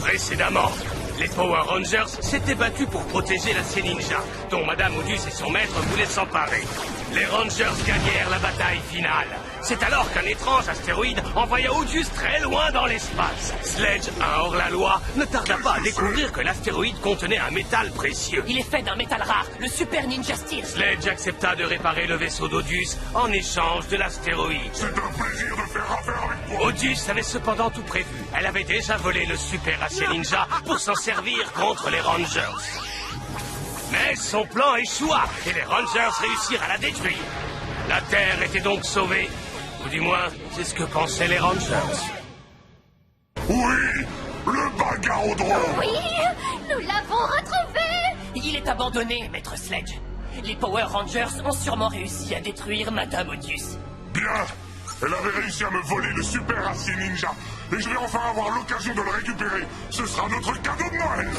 Précédemment, les Power Rangers s'étaient battus pour protéger la Ninja, dont Madame Odus et son maître voulaient s'emparer. Les Rangers gagnèrent la bataille finale. C'est alors qu'un étrange astéroïde envoya Odus très loin dans l'espace. Sledge, un hors-la-loi, ne tarda pas à découvrir que l'astéroïde contenait un métal précieux. Il est fait d'un métal rare, le Super Ninja Steel. Sledge accepta de réparer le vaisseau d'Odus en échange de l'astéroïde. C'est un plaisir de faire affaire avec toi. Odus avait cependant tout prévu. Elle avait déjà volé le Super Acier Ninja pour s'en servir contre les Rangers. Mais son plan échoua et les Rangers réussirent à la détruire. La Terre était donc sauvée. Ou du moins, c'est ce que pensaient les Rangers. Oui, le bagarrodrome. Oui, nous l'avons retrouvé. Il est abandonné, Maître Sledge. Les Power Rangers ont sûrement réussi à détruire Madame Odus. Bien. Elle avait réussi à me voler le Super Acier Ninja. Et je vais enfin avoir l'occasion de le récupérer. Ce sera notre cadeau de Noël.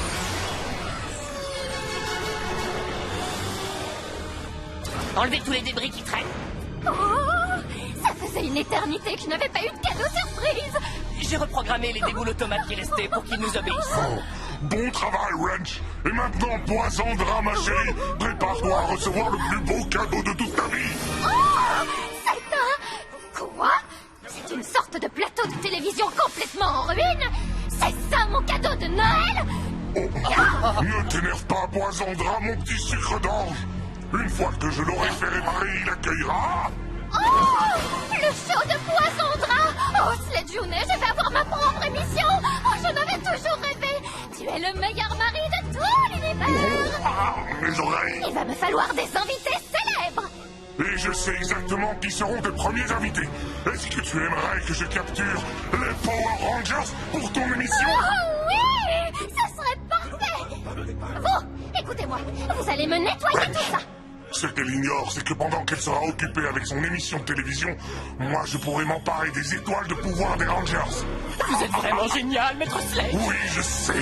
Enlevez tous les débris qui traînent. Oh, ça faisait une éternité que je n'avais pas eu de cadeau surprise. J'ai reprogrammé les déboules automates qui restaient pour qu'ils nous obéissent. Oh, bon travail, Wrench. Et maintenant, Poisandra, ma chérie, prépare-toi à recevoir le plus beau cadeau de toute ta vie. Oh, c'est un... Quoi? C'est une sorte de plateau de télévision complètement en ruine? C'est ça mon cadeau de Noël? Oh, ne t'énerve pas, Poisandra, mon petit sucre d'orge. Une fois que je l'aurai fait réparer, il accueillera. Oh, le show de Poisandra. Oh, Sledge Journée, je vais avoir ma propre émission. Oh, j'en avais toujours rêvé. Tu es le meilleur mari de tout l'univers. Ah, mes oreilles. Il va me falloir des invités célèbres. Et je sais exactement qui seront tes premiers invités. Est-ce que tu aimerais que je capture les Power Rangers pour ton émission? Oh oui, ce serait parfait. Vous, écoutez-moi, vous allez me nettoyer tout ça. Ce qu'elle ignore, c'est que pendant qu'elle sera occupée avec son émission de télévision, moi je pourrai m'emparer des étoiles de pouvoir des Rangers. Vous êtes vraiment génial, Maître Sledge. Oui, je sais.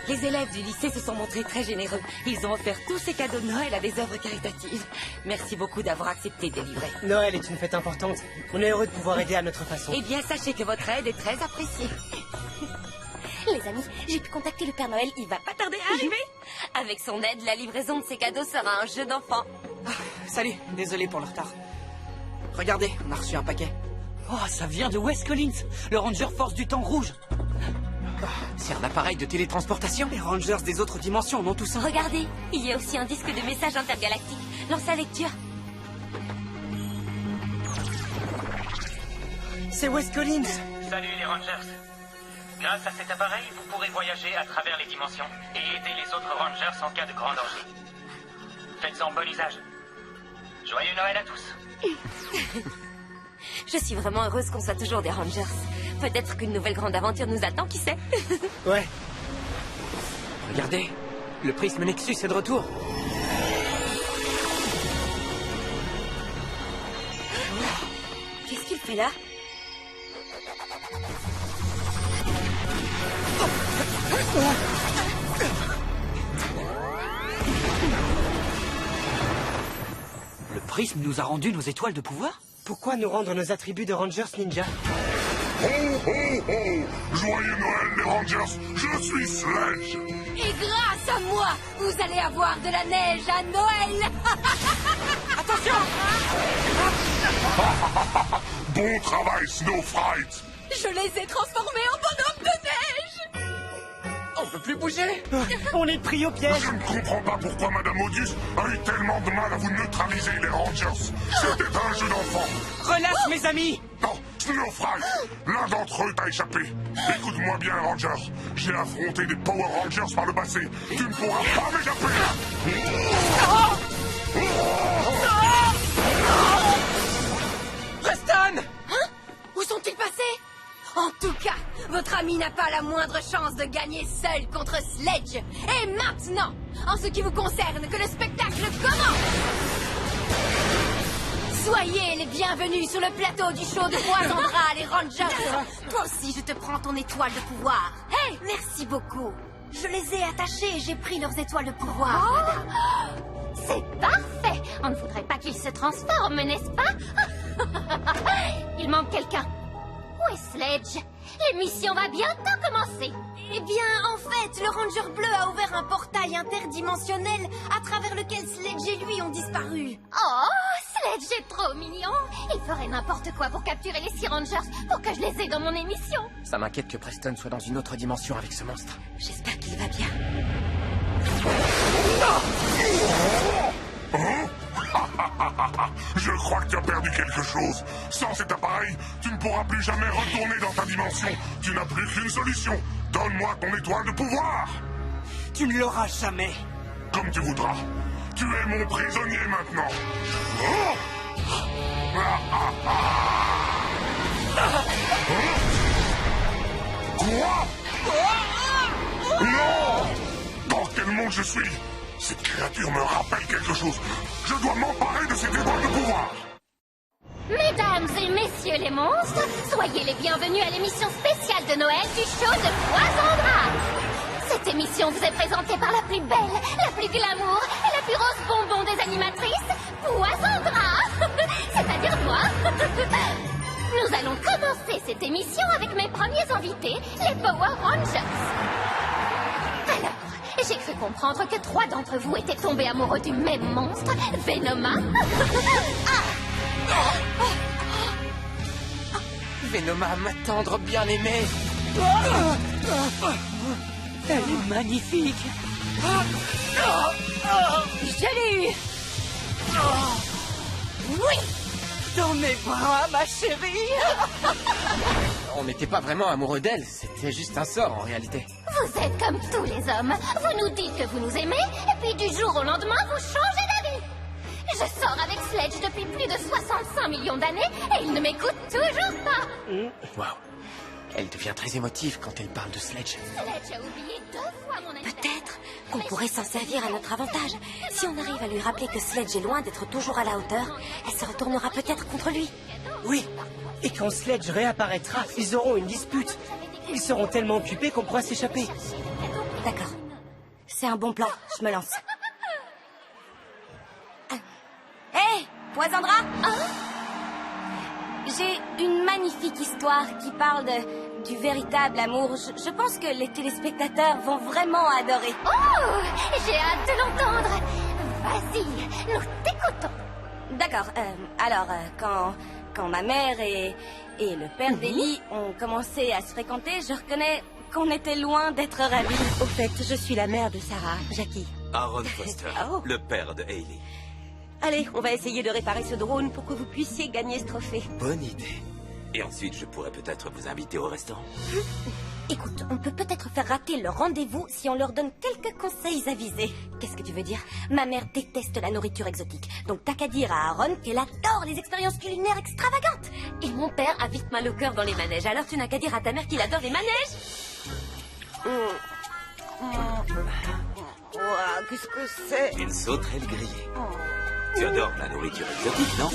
Les élèves du lycée se sont montrés très généreux. Ils ont offert tous ces cadeaux de Noël à des œuvres caritatives. Merci beaucoup d'avoir accepté de les livrer. Noël est une fête importante. On est heureux de pouvoir aider à notre façon. Eh bien, sachez que votre aide est très appréciée. Les amis, j'ai pu contacter le Père Noël. Il va pas tarder à arriver. Avec son aide, la livraison de ces cadeaux sera un jeu d'enfant. Salut, désolé pour le retard. Regardez, on a reçu un paquet. Oh, ça vient de Wes Collins, le Ranger Force du Temps Rouge. C'est un appareil de télétransportation. Les Rangers des autres dimensions en ont tous un. Regardez, il y a aussi un disque de messages intergalactiques. Lance la lecture. C'est Wes Collins. Salut les Rangers. Grâce à cet appareil, vous pourrez voyager à travers les dimensions et aider les autres Rangers en cas de grand danger. Faites-en bon usage. Joyeux Noël à tous. Je suis vraiment heureuse qu'on soit toujours des Rangers. Peut-être qu'une nouvelle grande aventure nous attend, qui sait? Ouais. Regardez, le prisme Nexus est de retour. Qu'est-ce qu'il fait là? Le prisme nous a rendu nos étoiles de pouvoir? Pourquoi nous rendre nos attributs de Rangers Ninja? Ho, ho, ho! Joyeux Noël, les Rangers! Je suis Sledge! Et grâce à moi, vous allez avoir de la neige à Noël. Attention! Bon travail, Snowfright! Je les ai transformés en bonhommes de neige. plus bouger. On est pris au piège. Je ne comprends pas pourquoi Madame Odius a eu tellement de mal à vous neutraliser, les Rangers. C'était un jeu d'enfant. Relâche, mes amis. Non, Snowfry, l'un d'entre eux t'a échappé. Écoute-moi bien, Ranger. J'ai affronté des Power Rangers par le passé. Tu ne pourras pas m'échapper. Preston! Hein? Où sont-ils passés? En tout cas, votre ami n'a pas la moindre chance de gagner seul contre Sledge. Et maintenant, en ce qui vous concerne, que le spectacle commence! Soyez les bienvenus sur le plateau du show de Poisandra, les Rangers. Toi aussi, je te prends ton étoile de pouvoir. Hey, merci beaucoup. Je les ai attachés et j'ai pris leurs étoiles de pouvoir. Oh, c'est parfait. On ne voudrait pas qu'ils se transforment, n'est-ce pas? Il manque quelqu'un. Où est Sledge? L'émission va bientôt commencer. Eh bien, en fait, le Ranger bleu a ouvert un portail interdimensionnel à travers lequel Sledge et lui ont disparu. Oh, Sledge est trop mignon. Il ferait n'importe quoi pour capturer les 6 Rangers pour que je les ai dans mon émission. Ça m'inquiète que Preston soit dans une autre dimension avec ce monstre. J'espère qu'il va bien. Je crois que tu as perdu quelque chose. Sans cet appareil, tu ne pourras plus jamais retourner dans ta dimension. Tu n'as plus qu'une solution. Donne-moi ton étoile de pouvoir. Tu ne l'auras jamais. Comme tu voudras. Tu es mon prisonnier maintenant. Oh! Quoi? Non! Dans quel monde je suis? Cette créature me rappelle quelque chose. Je dois m'emparer de cette étoile de pouvoir. Mesdames et messieurs les monstres, soyez les bienvenus à l'émission spéciale de Noël du show de Poisandra. Cette émission vous est présentée par la plus belle, la plus glamour et la plus rose bonbon des animatrices, Poisandra. C'est-à-dire moi. Nous allons commencer cette émission avec mes premiers invités, les Power Rangers. Alors, j'ai cru comprendre que 3 d'entre vous étaient tombés amoureux du même monstre, Venoma. Venoma, ma tendre bien-aimée. Elle est magnifique. Je l'ai eu. Oui. Dans mes bras, ma chérie. On n'était pas vraiment amoureux d'elle, c'était juste un sort en réalité. Vous êtes comme tous les hommes. Vous nous dites que vous nous aimez, et puis du jour au lendemain, vous changez d'avis. Je sors avec Sledge depuis plus de 65 millions d'années, et il ne m'écoute toujours pas. Waouh. Elle devient très émotive quand elle parle de Sledge. Sledge a oublié 2 fois mon anniversaire. Peut-être qu'on pourrait s'en servir à notre avantage. Si on arrive à lui rappeler que Sledge est loin d'être toujours à la hauteur, elle se retournera peut-être contre lui. Oui. Et quand Sledge réapparaîtra, ils auront une dispute. Ils seront tellement occupés qu'on pourra s'échapper. D'accord. C'est un bon plan. Je me lance. Hé, Poisandra. J'ai une magnifique histoire qui parle du véritable amour. Je pense que les téléspectateurs vont vraiment adorer. Oh, j'ai hâte de l'entendre. Vas-y, nous t'écoutons. D'accord. Alors, quand ma mère et le père d'Ellie ont commencé à se fréquenter, je reconnais qu'on était loin d'être ravis. Au fait, je suis la mère de Sarah, Jackie. Aaron Foster, Oh. le père de Hailey. Allez, on va essayer de réparer ce drone pour que vous puissiez gagner ce trophée. Bonne idée. Et ensuite, je pourrais peut-être vous inviter au restaurant. Écoute, on peut peut-être faire rater leur rendez-vous si on leur donne quelques conseils avisés. Qu'est-ce que tu veux dire? Ma mère déteste la nourriture exotique. Donc t'as qu'à dire à Aaron qu'elle adore les expériences culinaires extravagantes. Et mon père a vite mal au cœur dans les manèges. Alors tu n'as qu'à dire à ta mère qu'il adore les manèges. Ouah, qu'est-ce que c'est? Une sauterelle grillée. Tu adores la nourriture exotique, non?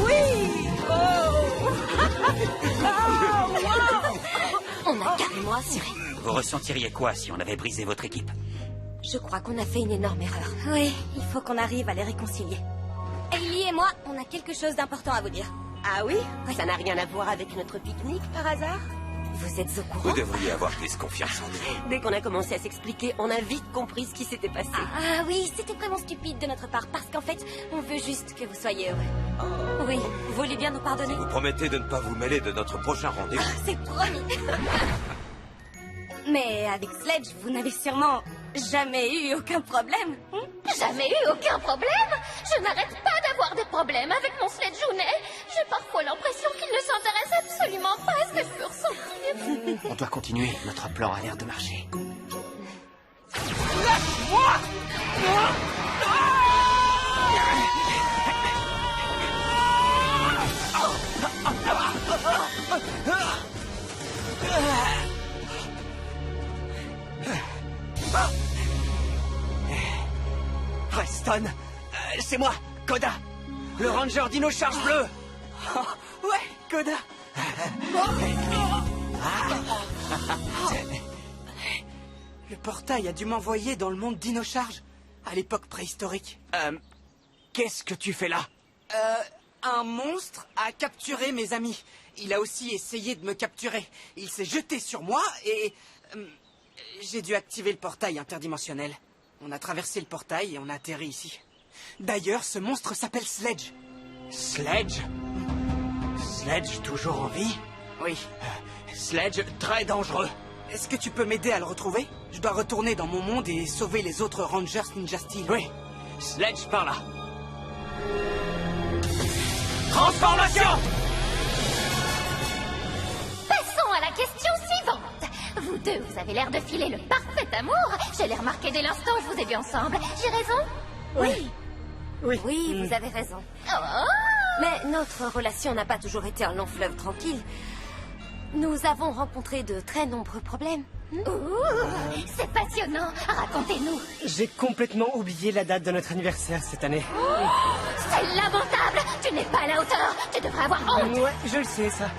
Oui! On a carrément assuré. Vous ressentiriez quoi si on avait brisé votre équipe? Je crois qu'on a fait une énorme erreur. Oui, il faut qu'on arrive à les réconcilier. Ellie et moi, on a quelque chose d'important à vous dire. Ah oui? Ça n'a rien à voir avec notre pique-nique, par hasard? Vous êtes au Vous courant? devriez avoir plus confiance en nous. Dès qu'on a commencé à s'expliquer, on a vite compris ce qui s'était passé. Ah oui, c'était vraiment stupide de notre part, parce qu'en fait, on veut juste que vous soyez heureux. Oui, vous voulez bien nous pardonner? Vous promettez de ne pas vous mêler de notre prochain rendez-vous. C'est promis. Mais avec Sledge, vous n'avez sûrement jamais eu aucun problème. Jamais eu aucun problème. Je n'arrête pas d'avoir des problèmes avec mon Sledgejounet. J'ai parfois l'impression qu'il ne s'intéresse absolument pas à ce que je peux ressentir. On doit continuer. Notre plan a l'air de marcher. Preston, c'est moi, Koda, le Ranger Dino Charge Bleu. Ouais, Koda. Le portail a dû m'envoyer dans le monde Dino Charge, à l'époque préhistorique. Qu'est-ce que tu fais là? Un monstre a capturé mes amis. Il a aussi essayé de me capturer. Il s'est jeté sur moi et... j'ai dû activer le portail interdimensionnel. On a traversé le portail et on a atterri ici. D'ailleurs, ce monstre s'appelle Sledge. Sledge? Sledge toujours en vie? Oui. Sledge très dangereux. Est-ce que tu peux m'aider à le retrouver? Je dois retourner dans mon monde et sauver les autres Rangers Ninja Steel. Oui. Sledge par là. Transformation! Passons à la question suivante. Vous deux, vous avez l'air de filer le parfait amour. Je l'ai remarqué dès l'instant où je vous ai vus ensemble. J'ai raison? Oui, vous avez raison. Oh! Mais notre relation n'a pas toujours été un long fleuve tranquille. Nous avons rencontré de très nombreux problèmes. Ouh, c'est passionnant. Racontez-nous. J'ai complètement oublié la date de notre anniversaire cette année. C'est lamentable. Tu n'es pas à la hauteur. Tu devrais avoir honte. Ouais, je le sais, ça.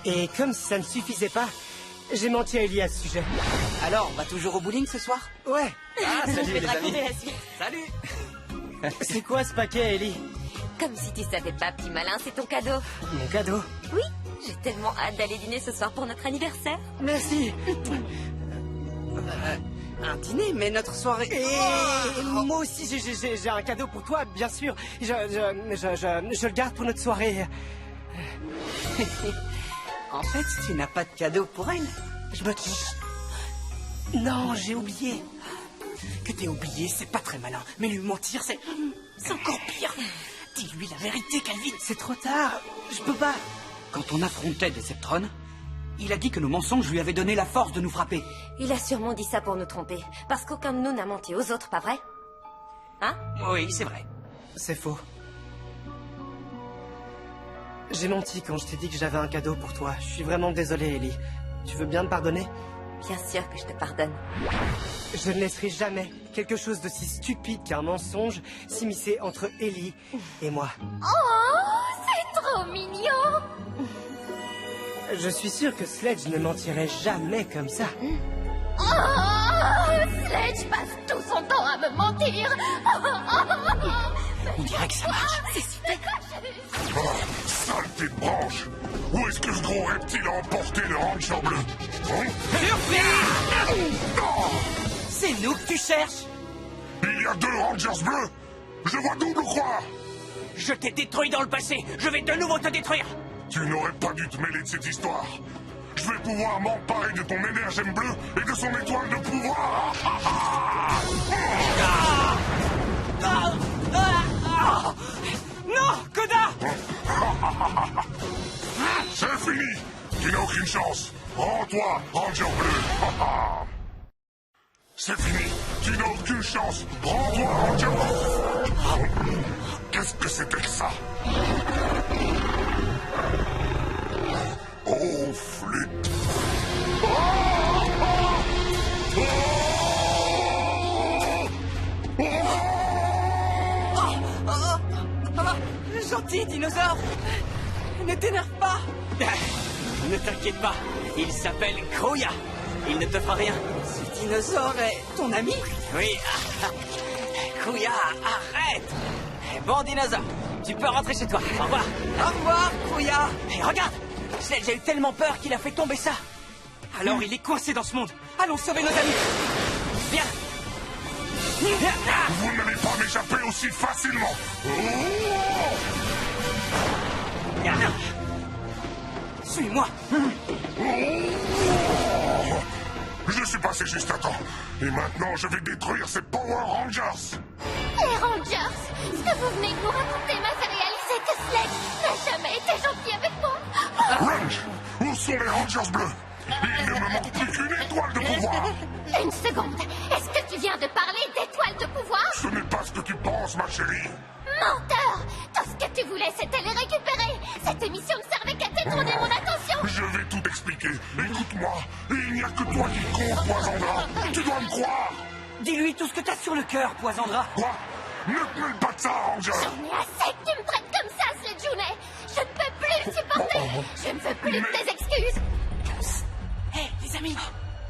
Et comme si ça ne suffisait pas, j'ai menti à Ellie à ce sujet. Alors, on va toujours au bowling ce soir? Ouais. Ah, Je salut vais les te raconter amis. la suite. Salut. C'est quoi ce paquet, Ellie? Comme si tu savais pas, petit malin, c'est ton cadeau. Mon cadeau. Oui, j'ai tellement hâte d'aller dîner ce soir pour notre anniversaire. Merci. Un dîner, mais notre soirée... Et moi aussi, j'ai un cadeau pour toi, bien sûr. Je le garde pour notre soirée. En fait, tu n'as pas de cadeau pour elle. Je me trompe. Non, j'ai oublié. Que t'aies oublié, c'est pas très malin. Mais lui mentir, c'est encore pire. Dis-lui la vérité, Calvin. C'est trop tard. Je peux pas. Quand on affrontait Deceptron, il a dit que nos mensonges lui avaient donné la force de nous frapper. Il a sûrement dit ça pour nous tromper. Parce qu'aucun de nous n'a menti aux autres, pas vrai? Hein? Oui, c'est vrai. C'est faux. J'ai menti quand je t'ai dit que j'avais un cadeau pour toi. Je suis vraiment désolé, Ellie. Tu veux bien me pardonner? Bien sûr que je te pardonne. Je ne laisserai jamais quelque chose d'aussi stupide qu'un mensonge s'immiscer entre Ellie et moi. Oh, c'est trop mignon. Je suis sûr que Sledge ne mentirait jamais comme ça. Oh, Sledge passe tout son temps à me mentir. On dirait que ça marche. C'est super. Saleté de branche! Où est-ce que ce gros reptile a emporté le Ranger bleu? C'est nous que tu cherches? Il y a 2 Rangers bleus! Je vois double croix! Je t'ai détruit dans le passé. Je vais de nouveau te détruire. Tu n'aurais pas dû te mêler de cette histoire. Je vais pouvoir m'emparer de ton énergème bleu et de son étoile de pouvoir. Non, Koda! C'est fini! Tu n'as aucune chance! Rends-toi, Ranger bleu! C'est fini! Tu n'as aucune chance! Rends-toi, Ranger bleu! Qu'est-ce que c'était que ça? Oh, flûte! Gentil dinosaure! Ne t'énerve pas! Ne t'inquiète pas, il s'appelle Krouya. Il ne te fera rien. Ce dinosaure est ton ami? Oui. Krouya, arrête! Bon dinosaure, tu peux rentrer chez toi. Au revoir. Au revoir, Krouya. Et regarde, Sledge a eu tellement peur qu'il a fait tomber ça. Alors il est coincé dans ce monde. Allons sauver nos amis. Viens. Vous n'allez pas m'échapper aussi facilement! Suis-moi. c'est juste à temps. Et maintenant, je vais détruire ces Power Rangers. Les Rangers, ce que vous venez de nous raconter m'a fait réaliser que Sledge n'a jamais été gentil avec moi. Range, où sont les Rangers bleus? Il ne me manque plus qu'une étoile de pouvoir. Une seconde, est-ce que tu viens de parler d'étoiles de pouvoir? Ce n'est pas ce que tu penses, ma chérie. Menteur! Tout ce que tu voulais, c'était les récupérer. Cette émission ne servait qu'à détourner mon attention. Je vais tout expliquer. Écoute-moi, il n'y a que toi qui compte, Poisandra. Tu dois me croire. Dis-lui tout ce que t'as sur le cœur, Poisandra. Quoi? Ne te mêle pas de ça, Ranger. J'en ai assez que tu me traites comme ça, Sledge. Je ne peux plus le supporter. Je ne veux plus de tes excuses. Hé, les amis.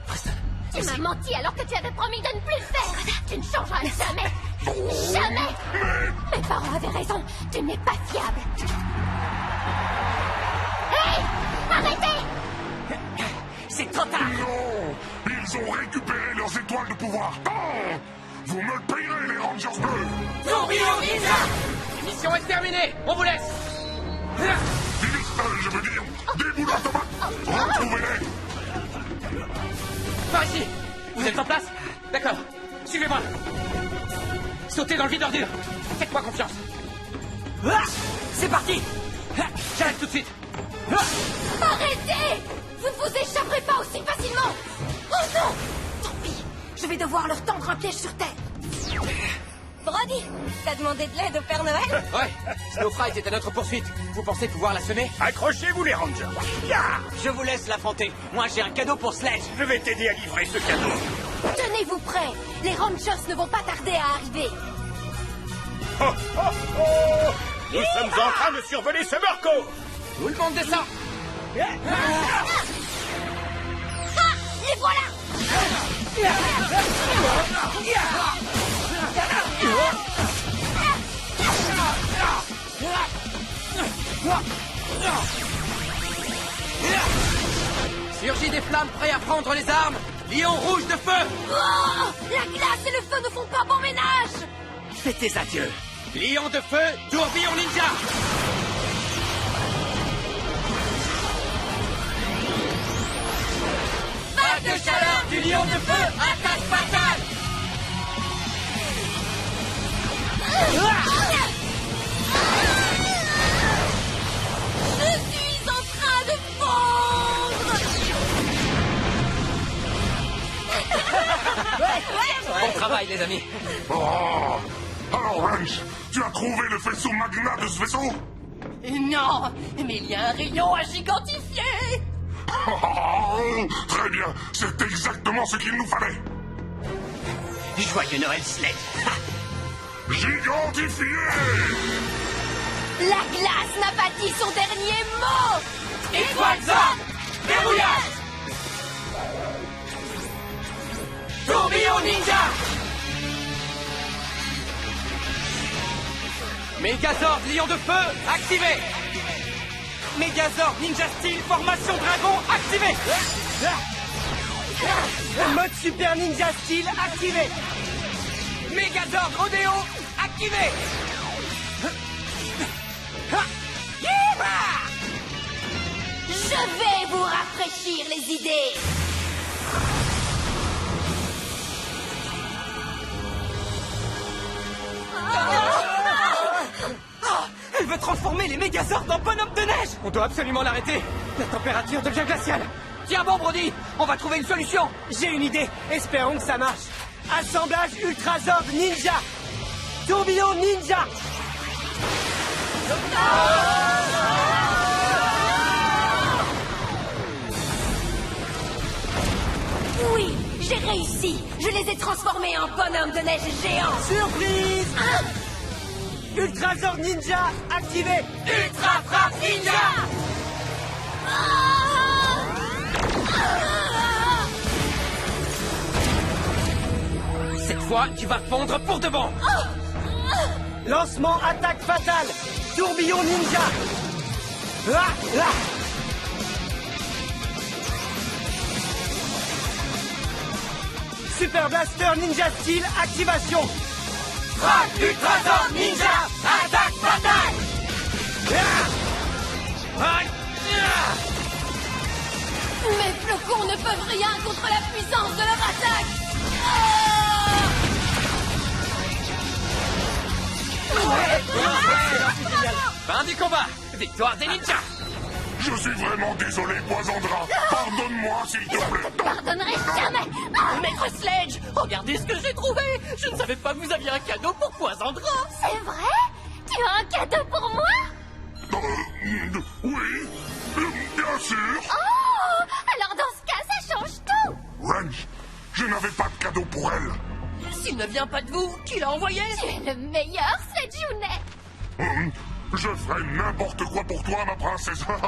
Preston. Tu m'as menti alors que tu avais promis de ne plus le faire. Tu ne changeras jamais. Jamais. Mes parents avaient raison. Tu n'es pas fiable. Hé! Arrêtez! C'est trop tard. Non! Ils ont récupéré leurs étoiles de pouvoir. Oh! Vous me payerez, les Rangers bleus. Tourbillon Ninja! Mission est terminée. On vous laisse. Je veux dire, des boules automates. Retrouvez-les. Par ici. Vous êtes en place? D'accord. Suivez-moi. Sautez dans le vide ordure. Faites-moi confiance. Ah, c'est parti. J'arrive tout de suite. Arrêtez! Vous ne vous échapperez pas aussi facilement! Oh non! Tant pis, je vais devoir leur tendre un piège sur terre. Brody, t'as demandé de l'aide au Père Noël? Ouais, Snowfright est à notre poursuite. Vous pensez pouvoir la semer? Accrochez-vous, les Rangers. Je vous laisse l'affronter. Moi, j'ai un cadeau pour Sledge. Je vais t'aider à livrer ce cadeau. Tenez-vous prêts, les Rangers ne vont pas tarder à arriver. Oh, oh, oh! Nous sommes en train de survoler ce Murko. Tout le monde descend. Ah! Les voilà! Surgit des flammes prêts à prendre les armes. Lion rouge de feu. Oh! La glace et le feu ne font pas bon ménage! Faites tes adieux. Lion de feu, tourbillon ninja. Vague de chaleur du lion de feu, attaque fatale. Je suis en train de fondre! Bon travail, les amis. Oh! Alors, Range, tu as trouvé le faisceau magna de ce vaisseau? Non, mais il y a un rayon à gigantifier. Oh, très bien, c'est exactement ce qu'il nous fallait. Joyeux Noël, Sledge. Gigantifié! La glace n'a pas dit son dernier mot! Étoile Zord, verrouillage. Tourbillon ninja. Megazord, lion de feu, activé. Megazord Ninja Steel formation dragon activé. Mode Super Ninja Steel activé. Megazord Rodéo, activé. Je vais vous rafraîchir les idées! Elle veut transformer les Megazords en bonhommes de neige. On doit absolument l'arrêter. La température devient glaciale. Tiens bon, Brody, on va trouver une solution. J'ai une idée, espérons que ça marche. Assemblage Ultrazord Ninja. Tourbillon Ninja. Oui, j'ai réussi! Je les ai transformés en bonhommes de neige géants! Surprise. Ultrazord Ninja activé. Ultra frappe ninja. Cette fois, tu vas fondre pour de bon. Lancement attaque fatale. Tourbillon Ninja. Super Blaster Ninja Steel activation. Frappe Ultrazord ninja, attaque fatale. Mes flocons ne peuvent rien contre la puissance de la bataille! Fin du combat. Victoire des ninjas. Je suis vraiment désolé, Poisandra. Pardonne-moi, s'il te plaît. Pardonnerai jamais. Maître Sledge, regardez ce que j'ai trouvé. Je ne savais pas que vous aviez un cadeau pour Poisandra. C'est vrai? Tu as un cadeau pour moi? Oui, bien sûr. Oh! Alors dans ce cas, ça change tout. Wrench, je n'avais pas de cadeau pour elle. S'il ne vient pas de vous, qui l'a envoyé? Tu es le meilleur, Sledge. Je ferai n'importe quoi pour toi, ma princesse. Joyeux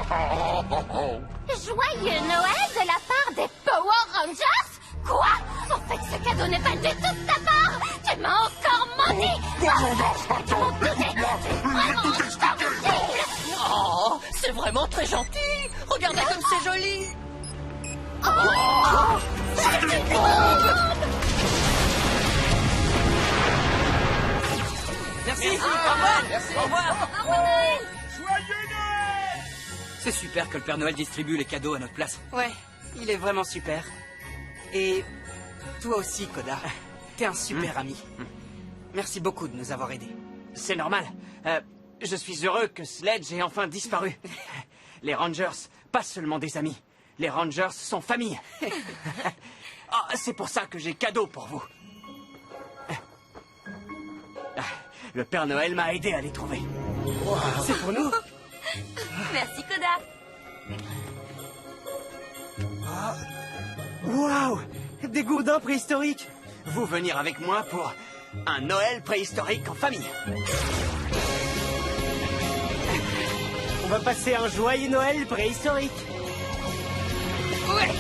Noël de la part des Power Rangers? Quoi? En fait, ce cadeau n'est pas du tout de ta part. Tu m'as encore menti. Poisandra, attends, écoute-moi. Je vais tout expliquer. Oh, c'est vraiment très gentil. Regardez comme c'est joli. C'est une bombe. Merci. Au revoir. Merci. Au revoir. Joyeux Noël! C'est super que le Père Noël distribue les cadeaux à notre place. Ouais, il est vraiment super. Et toi aussi, Koda. T'es un super ami. Merci beaucoup de nous avoir aidés. C'est normal. Je suis heureux que Sledge ait enfin disparu. Les Rangers, pas seulement des amis. Les Rangers sont famille. C'est pour ça que j'ai cadeau pour vous. Le Père Noël m'a aidé à les trouver. C'est pour nous. Merci, Koda. Waouh! Des gourdins préhistoriques. Vous venir avec moi pour un Noël préhistorique en famille. On va passer un joyeux Noël préhistorique. Ouais.